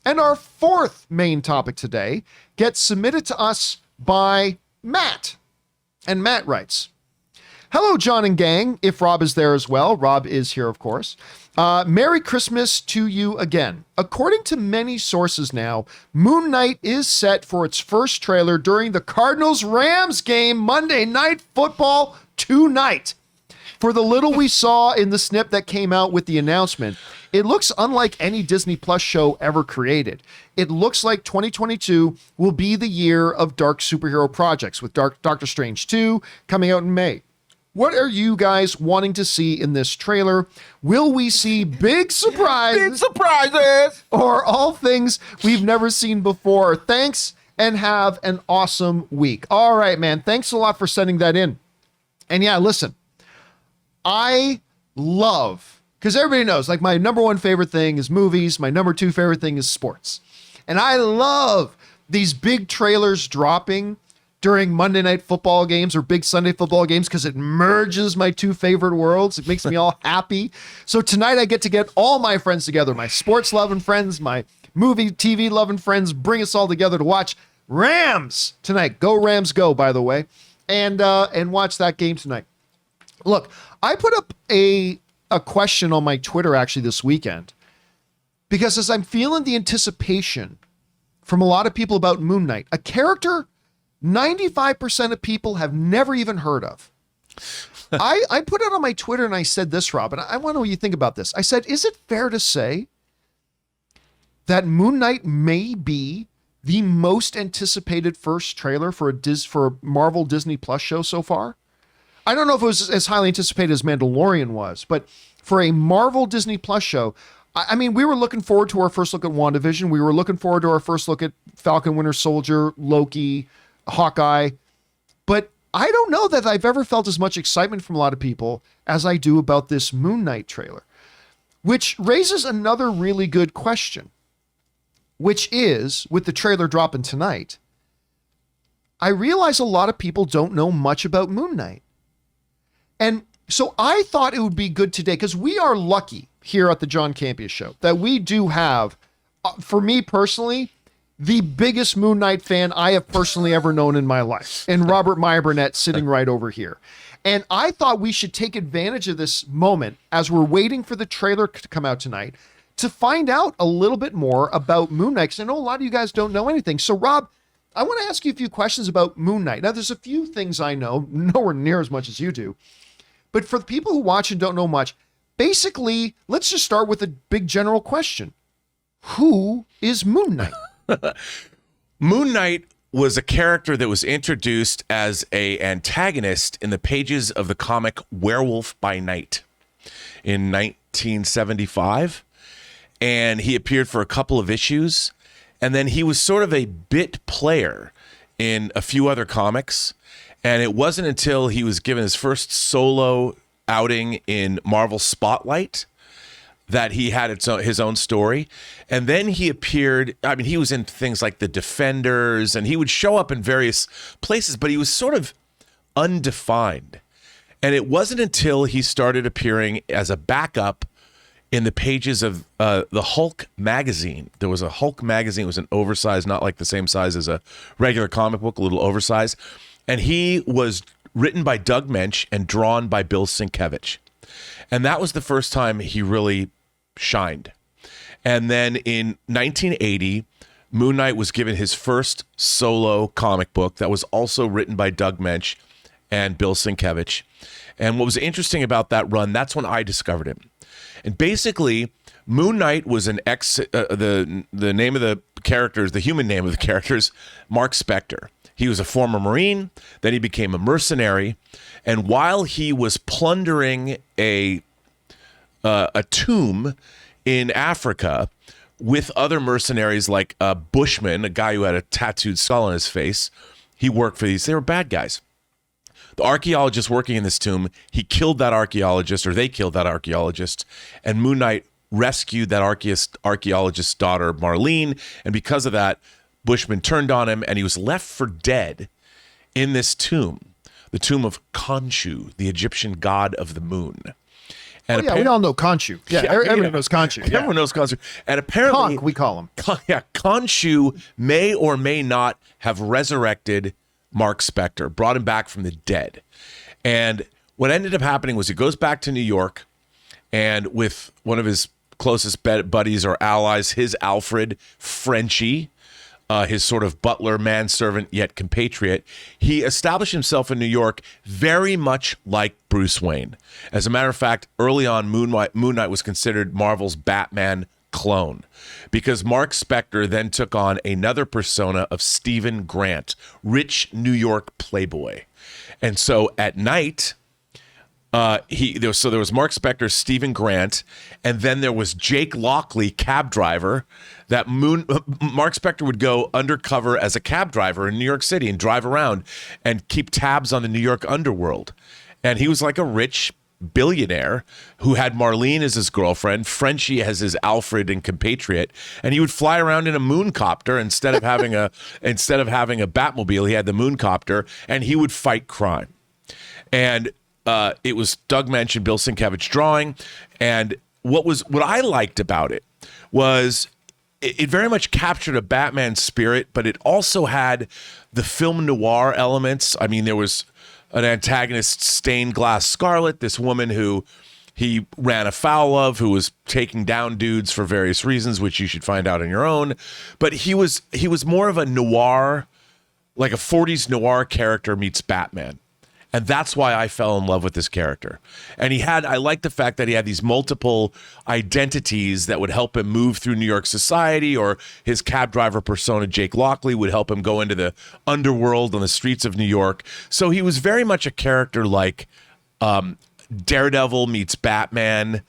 And our fourth main topic today gets submitted to us by Matt. And Matt writes, "Hello, John and gang, if Rob is there as well." Rob is here, of course. "Merry Christmas to you again. According to many sources now, Moon Knight is set for its first trailer during the Cardinals-Rams game Monday Night Football tonight. For the little we saw in the snip that came out with the announcement, it looks unlike any Disney Plus show ever created. It looks like 2022 will be the year of dark superhero projects, with Doctor Strange 2 coming out in May. What are you guys wanting to see in this trailer? Will we see big surprises? Big surprises! Or all things we've never seen before? Thanks, and have an awesome week." All right, man. Thanks a lot for sending that in. And yeah, listen, I love, because everybody knows, like, my number one favorite thing is movies. My number two favorite thing is sports. And I love these big trailers dropping during Monday Night Football games or big Sunday football games, because it merges my two favorite worlds. It makes me all happy. So tonight I get to get all my friends together, my sports loving friends, my movie, TV loving friends, bring us all together to watch Rams tonight. Go Rams, go, by the way. And watch that game tonight. Look, I put up a question on my Twitter actually this weekend, because as I'm feeling the anticipation from a lot of people about Moon Knight, a character 95% of people have never even heard of. I put it on my Twitter and I said this, Rob, and I want to know what you think about this. I said, is it fair to say that Moon Knight may be the most anticipated first trailer for a Marvel Disney Plus show so far? I don't know if it was as highly anticipated as Mandalorian was, but for a Marvel Disney Plus show, I mean, we were looking forward to our first look at WandaVision. We were looking forward to our first look at Falcon, Winter Soldier, Loki, Hawkeye. But I don't know that I've ever felt as much excitement from a lot of people as I do about this Moon Knight trailer, which raises another really good question, which is, with the trailer dropping tonight, I realize a lot of people don't know much about Moon Knight. And so I thought it would be good today, because we are lucky here at the John Campea Show that we do have, for me personally, the biggest Moon Knight fan I have personally ever known in my life, and Robert Meyer Burnett sitting right over here. And I thought we should take advantage of this moment as we're waiting for the trailer to come out tonight to find out a little bit more about Moon Knight, because I know a lot of you guys don't know anything. So Rob, I want to ask you a few questions about Moon Knight. Now, there's a few things I know, nowhere near as much as you do. But for the people who watch and don't know much, basically, let's just start with a big general question. Who is Moon Knight? Moon Knight was a character that was introduced as an antagonist in the pages of the comic Werewolf by Night in 1975. And he appeared for a couple of issues. And then he was sort of a bit player in a few other comics. And it wasn't until he was given his first solo outing in Marvel Spotlight that he had his own story. And then he appeared, I mean, he was in things like The Defenders, and he would show up in various places, but he was sort of undefined. And it wasn't until he started appearing as a backup in the pages of the Hulk magazine. There was a Hulk magazine. It was an oversized, not like the same size as a regular comic book, a little oversized. And he was written by Doug Mensch and drawn by Bill Sienkiewicz. And that was the first time he really shined. And then in 1980, Moon Knight was given his first solo comic book that was also written by Doug Mensch and Bill Sienkiewicz. And what was interesting about that run, that's when I discovered him. And basically, Moon Knight was the name of the characters, the human name of the characters, Mark Spector. He was a former Marine, then he became a mercenary, and while he was plundering a tomb in Africa with other mercenaries like a Bushman, a guy who had a tattooed skull on his face, he worked for these. They were bad guys. The archaeologist working in this tomb, he killed that archaeologist, or they killed that archaeologist, and Moon Knight rescued that archaeologist's daughter, Marlene, and because of that, Bushman turned on him, and he was left for dead in this tomb, the tomb of Khonshu, the Egyptian god of the moon. And we all know Khonshu. Yeah, everyone knows Khonshu. Yeah. Everyone knows Khonshu. And apparently, Conk, we call him. Khonshu may or may not have resurrected Mark Spector, brought him back from the dead. And what ended up happening was he goes back to New York, and with one of his closest buddies or allies, his Alfred Frenchie, his sort of butler, manservant, yet compatriot, he established himself in New York very much like Bruce Wayne. As a matter of fact, early on, Moon Knight was considered Marvel's Batman clone, because Mark Spector then took on another persona of Stephen Grant, rich New York playboy. And so at night, there was Mark Spector, Stephen Grant, and then there was Jake Lockley, cab driver. That Mark Spector would go undercover as a cab driver in New York City and drive around and keep tabs on the New York underworld. And he was like a rich billionaire who had Marlene as his girlfriend, Frenchie as his Alfred and compatriot, and he would fly around in a mooncopter instead of having a Batmobile. He had the mooncopter, and he would fight crime. And it was Doug mentioned Bill Sienkiewicz drawing, and what I liked about it was it very much captured a Batman spirit, but it also had the film noir elements. I mean, there was an antagonist, Stained Glass Scarlet, this woman who he ran afoul of, who was taking down dudes for various reasons, which you should find out on your own. But he was more of a noir, like a 40s noir character meets Batman. And that's why I fell in love with this character. And I liked the fact that he had these multiple identities that would help him move through New York society, or his cab driver persona, Jake Lockley, would help him go into the underworld on the streets of New York. So he was very much a character like Daredevil meets Batman,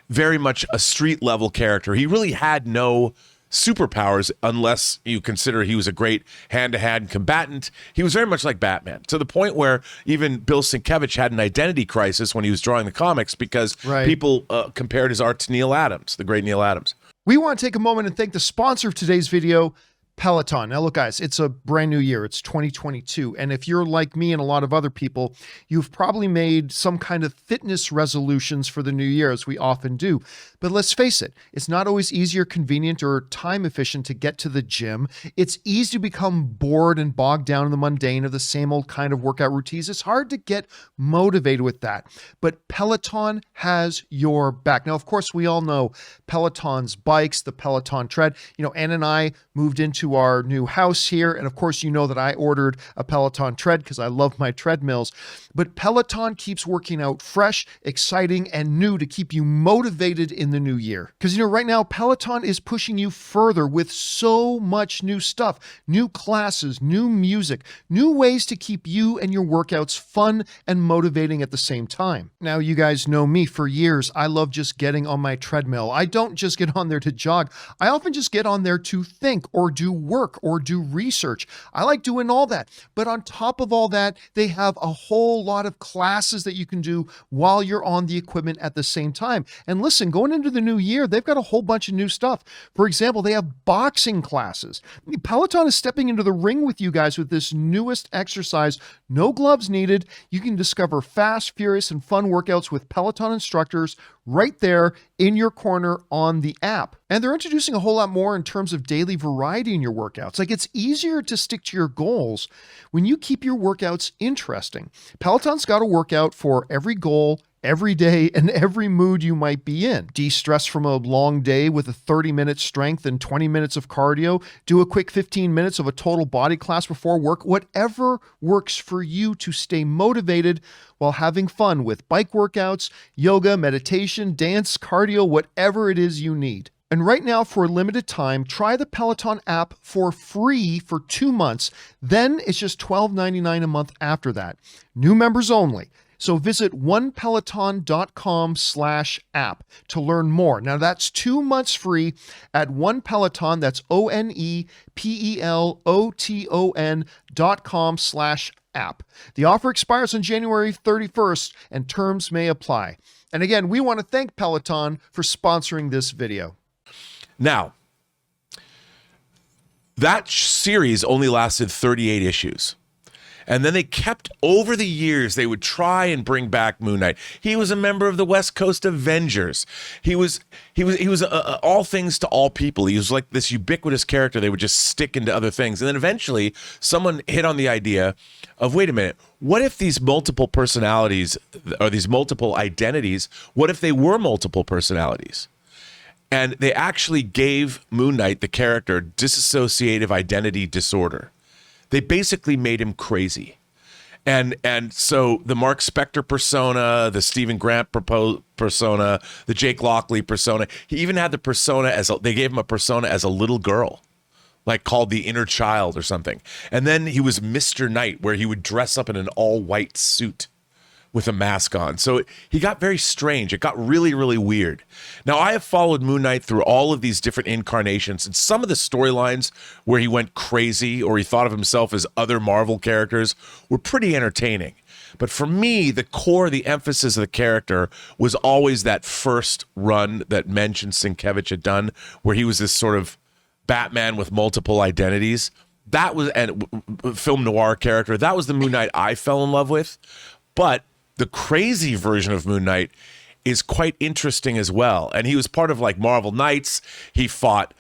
very much a street level character. He really had no superpowers unless you consider he was a great hand-to-hand combatant. He was very much like Batman, to the point where even Bill Sienkiewicz had an identity crisis when he was drawing the comics, because people compared his art to Neil Adams, the great Neil Adams. We want to take a moment and thank the sponsor of today's video, Peloton. Now look, guys, it's a brand new year. It's 2022. And if you're like me and a lot of other people, you've probably made some kind of fitness resolutions for the new year, as we often do. But let's face it, it's not always easy or convenient or time efficient to get to the gym. It's easy to become bored and bogged down in the mundane of the same old kind of workout routines. It's hard to get motivated with that. But Peloton has your back. Now, of course, we all know Peloton's bikes, the Peloton tread. You know, Ann and I moved into our new house here. And of course, you know that I ordered a Peloton tread because I love my treadmills. But Peloton keeps working out fresh, exciting, and new to keep you motivated in the new year. Because, you know, right now, Peloton is pushing you further with so much new stuff, new classes, new music, new ways to keep you and your workouts fun and motivating at the same time. Now, you guys know me for years. I love just getting on my treadmill. I don't just get on there to jog. I often just get on there to think or do work or do research. I like doing all that. But on top of all that, they have a whole lot of classes that you can do while you're on the equipment at the same time. And listen, going into the new year, they've got a whole bunch of new stuff. For example, they have boxing classes. Peloton is stepping into the ring with you guys with this newest exercise. No gloves needed. You can discover fast, furious, and fun workouts with Peloton instructors right there in your corner on the app. And they're introducing a whole lot more in terms of daily variety in your workouts. Like, it's easier to stick to your goals when you keep your workouts interesting. Peloton's got a workout for every goal, every day, and every mood you might be in. De-stress from a long day with a 30-minute strength and 20 minutes of cardio. Do a quick 15 minutes of a total body class before work. Whatever works for you to stay motivated while having fun with bike workouts, yoga, meditation, dance, cardio, whatever it is you need. And right now, for a limited time, try the Peloton app for free for 2 months. Then it's just $12.99 a month after that. New members only. So visit onepeloton.com/app to learn more. Now that's 2 months free at OnePeloton. That's OnePeloton.com/app. The offer expires on January 31st and terms may apply. And again, we want to thank Peloton for sponsoring this video. Now, that series only lasted 38 issues. And then they kept, over the years, they would try and bring back Moon Knight. He was a member of the West Coast Avengers. He was all things to all people. He was like this ubiquitous character they would just stick into other things. And then eventually someone hit on the idea of, wait a minute, what if these multiple personalities or these multiple identities, what if they were multiple personalities? And they actually gave Moon Knight, the character, dissociative identity disorder. They basically made him crazy. And so the Mark Spector persona, the Stephen Grant persona, the Jake Lockley persona, he even had the persona they gave him a persona as a little girl, like called the inner child or something. And then he was Mr. Knight, where he would dress up in an all-white suit with a mask on. So he got very strange. It got really, really weird. Now, I have followed Moon Knight through all of these different incarnations, and some of the storylines where he went crazy or he thought of himself as other Marvel characters were pretty entertaining. But for me, the core, the emphasis of the character was always that first run that Mensch and Sienkiewicz had done, where he was this sort of Batman with multiple identities. That was, and film noir character, that was the Moon Knight I fell in love with. But the crazy version of Moon Knight is quite interesting as well. And he was part of like Marvel Knights. He fought,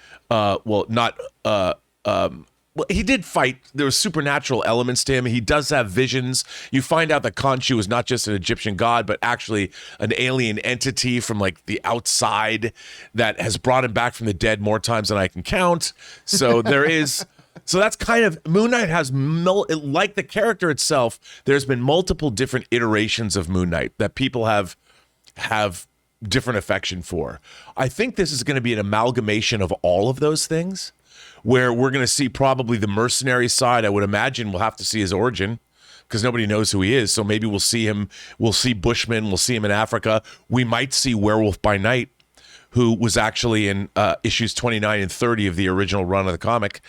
he did fight. There were supernatural elements to him. He does have visions. You find out that Khonshu was not just an Egyptian god, but actually an alien entity from like the outside that has brought him back from the dead more times than I can count. So there is... So that's kind of, Moon Knight has, like the character itself, there's been multiple different iterations of Moon Knight that people have different affection for. I think this is going to be an amalgamation of all of those things, where we're going to see probably the mercenary side. I would imagine we'll have to see his origin, because nobody knows who he is. So maybe we'll see him, we'll see Bushman, we'll see him in Africa. We might see Werewolf by Night, who was actually in issues 29 and 30 of the original run of the comic.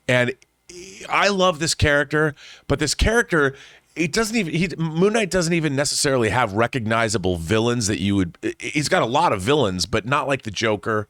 And I love this character, but this character, Moon Knight doesn't even necessarily have recognizable villains that you would, he's got a lot of villains, but not like the Joker.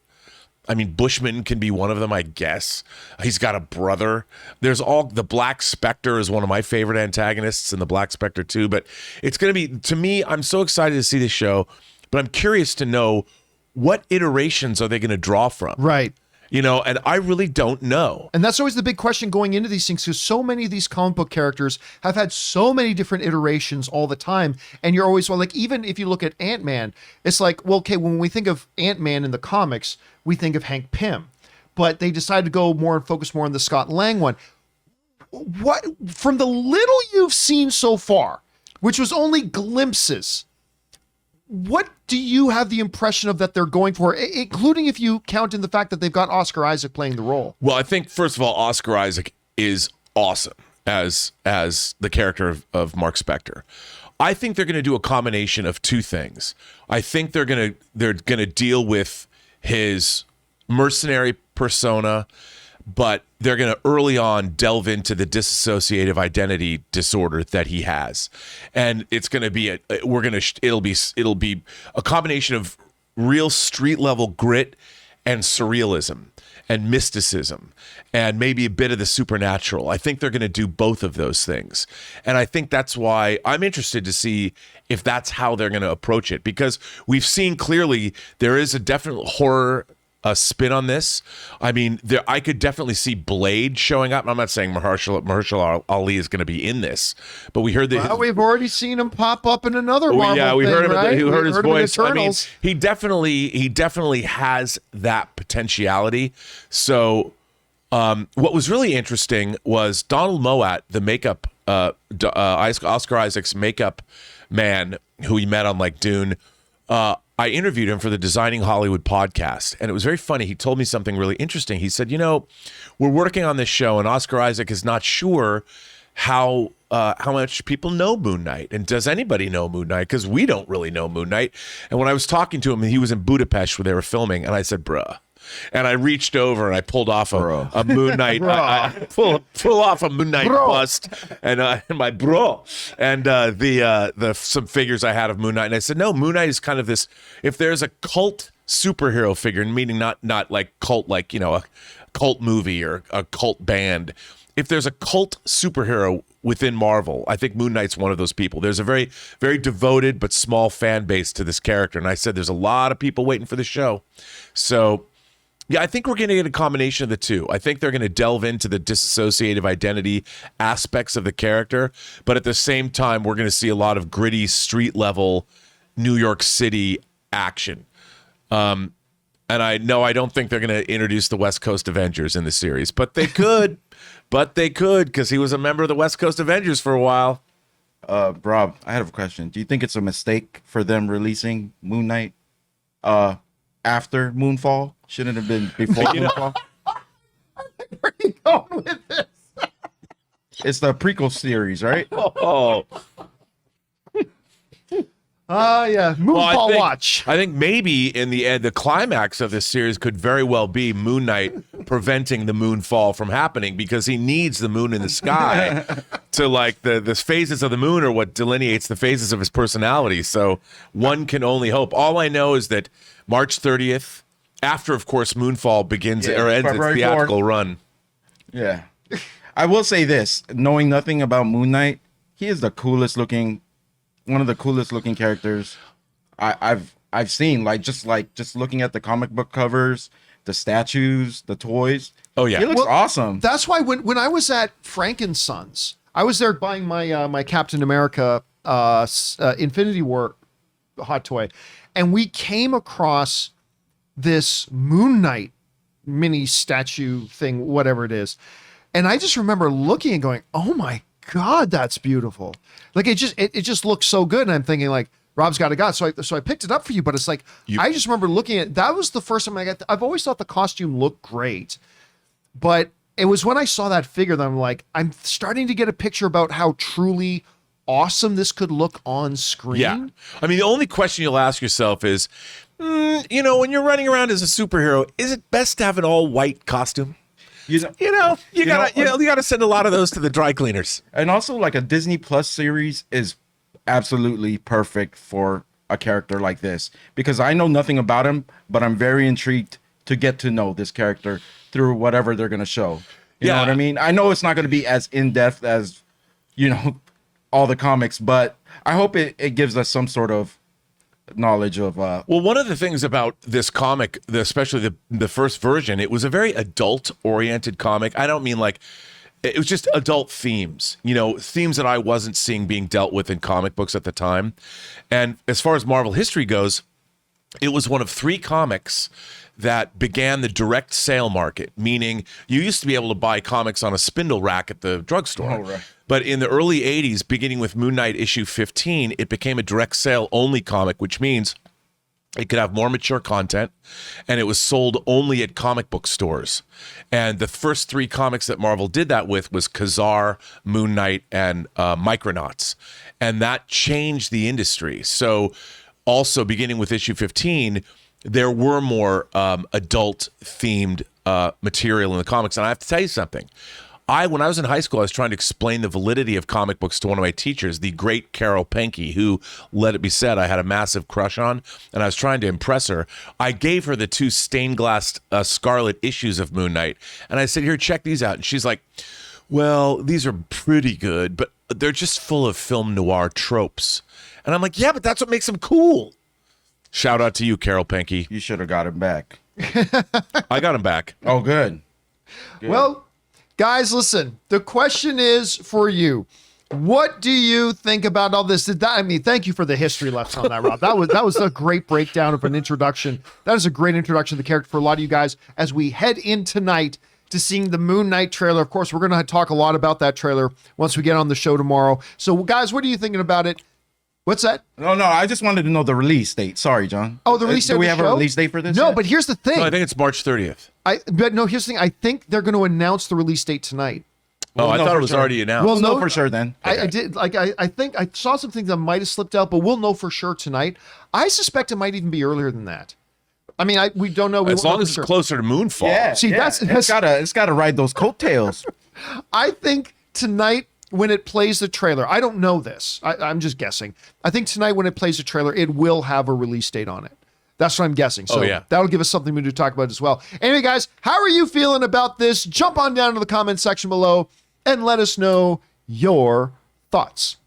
I mean, Bushman can be one of them, I guess. He's got a brother. The Black Spectre is one of my favorite antagonists, and the Black Spectre too. But it's going to be, to me, I'm so excited to see this show, but I'm curious to know what iterations are they going to draw from? Right. You know, and I really don't know. And that's always the big question going into these things, because so many of these comic book characters have had so many different iterations all the time. And you're always, well, like, even if you look at Ant-Man, it's like, well, okay, when we think of Ant-Man in the comics, we think of Hank Pym. But they decided to go more and focus more on the Scott Lang one. What, from the little you've seen so far, which was only glimpses, what do you have the impression of that they're going for, including if you count in the fact that they've got Oscar Isaac playing the role? Well, I think, first of all, Oscar Isaac is awesome as the character of Mark Spector. I think they're going to do a combination of two things. I think they're going to deal with his mercenary persona, but they're going to early on delve into the dissociative identity disorder that he has. And it's going to be it'll be a combination of real street level grit and surrealism and mysticism and maybe a bit of the supernatural. I think they're going to do both of those things. And I think that's why I'm interested to see if that's how they're going to approach it, because we've seen clearly there is a definite horror spin on this. I mean, I could definitely see Blade showing up. I'm not saying Mahershala Ali is going to be in this, but we heard that. Well, we've already seen him pop up in another Marvel yeah, we thing, heard him. right? We heard his voice. I mean, Eternals. he definitely has that potentiality. So, what was really interesting was Donald Moat, the makeup, Oscar Isaac's makeup man, who he met on like Dune. I interviewed him for the Designing Hollywood podcast, and it was very funny. He told me something really interesting. He said, we're working on this show, and Oscar Isaac is not sure how much people know Moon Knight, and does anybody know Moon Knight? Because we don't really know Moon Knight. And when I was talking to him, he was in Budapest where they were filming, and I said, bruh. And I reached over and I pulled off a Moon Knight. I pull off a Moon Knight bust and my bro and the some figures I had of Moon Knight. And I said, no, Moon Knight is kind of this. If there's a cult superhero figure, meaning not like cult, like a cult movie or a cult band, if there's a cult superhero within Marvel, I think Moon Knight's one of those people. There's a very, very devoted but small fan base to this character. And I said there's a lot of people waiting for the show. So, yeah, I think we're going to get a combination of the two. I think they're going to delve into the dissociative identity aspects of the character. But at the same time, we're going to see a lot of gritty, street-level New York City action. And I don't think they're going to introduce the West Coast Avengers in the series. But they could. Because he was a member of the West Coast Avengers for a while. Rob, I have a question. Do you think it's a mistake for them releasing Moon Knight after Moonfall? Shouldn't it have been before Moonfall? Where are you going with this? It's the prequel series, right? Oh. Yeah. Moonfall watch. I think maybe in the end, the climax of this series could very well be Moon Knight preventing the moonfall from happening because he needs the moon in the sky to like the phases of the moon are what delineates the phases of his personality. So one can only hope. All I know is that March 30th, after, of course, Moonfall begins or ends its February theatrical 4th. run. Yeah. I will say this, knowing nothing about Moon Knight, he is the coolest looking, one of the coolest looking characters I've seen. Just looking at the comic book covers, the statues, the toys. Oh yeah, he looks awesome. That's why when I was at Frankensons, I was there buying my Captain America Infinity War hot toy, and we came across this Moon Knight mini statue thing, whatever it is. And I just remember looking and going, "Oh my God, that's beautiful!" Like it just looks so good. And I'm thinking like, Rob's got it. So I picked it up for you. But it's like I just remember looking at that was the first time I've always thought the costume looked great, but it was when I saw that figure that I'm like, I'm starting to get a picture about how truly awesome this could look on screen. Yeah, I mean the only question you'll ask yourself is, when you're running around as a superhero, is it best to have an all white costume? You gotta send a lot of those to the dry cleaners. And also, like a Disney Plus series is absolutely perfect for a character like this because I know nothing about him, but I'm very intrigued to get to know this character through whatever they're gonna show. You know what I mean? I know it's not gonna be as in depth as all the comics, but I hope it gives us some sort of knowledge of well, one of the things about this comic, especially the first version, it was a very adult oriented comic. I don't mean like it was just adult themes, themes that I wasn't seeing being dealt with in comic books at the time. And as far as Marvel history goes, it was one of 3 comics that began the direct sale market, meaning you used to be able to buy comics on a spindle rack at the drugstore. Oh, right. But in the early 80s, beginning with Moon Knight issue 15, it became a direct sale only comic, which means it could have more mature content, and it was sold only at comic book stores. And the first 3 comics that Marvel did that with was Khazar, Moon Knight, and Micronauts. And that changed the industry. So also beginning with issue 15, there were more adult-themed material in the comics. And I have to tell you something. When I was in high school, I was trying to explain the validity of comic books to one of my teachers, the great Carol Penke, who, let it be said, I had a massive crush on, and I was trying to impress her. I gave her the 2 stained glass scarlet issues of Moon Knight, and I said, "Here, check these out." And she's like, "Well, these are pretty good, but they're just full of film noir tropes." And I'm like, "Yeah, but that's what makes them cool." Shout out to you, Carol Penke. you should have got him back. I got him back. Oh, good. Well, guys, listen, the question is for you. What do you think about all this? Thank you for the history lesson on that, Rob. That was a great breakdown of an introduction. That is a great introduction to the character for a lot of you guys as we head in tonight to seeing the Moon Knight trailer. Of course, we're going to talk a lot about that trailer once we get on the show tomorrow. So, guys, what are you thinking about it? What's that? No, I just wanted to know the release date. Sorry, John. Oh, the release date. Do we of the have show? a release date for this? No, yet? but here's the thing. No, I think it's March 30th. But no, here's the thing. I think they're going to announce the release date tonight. Oh, I know thought for it was sure. already announced. Well, We'll know for sure then. I did. I think I saw some things that might have slipped out, but we'll know for sure tonight. I suspect it might even be earlier than that. I mean, we don't know. As long as it's closer to Moonfall. Yeah, See, that's it's gotta ride those coattails. I think tonight when it plays the trailer, I don't know this. I'm just guessing. I think tonight when it plays the trailer, it will have a release date on it. That's what I'm guessing. So that'll give us something to talk about as well. Anyway, guys, how are you feeling about this? Jump on down to the comment section below. and let us know your thoughts.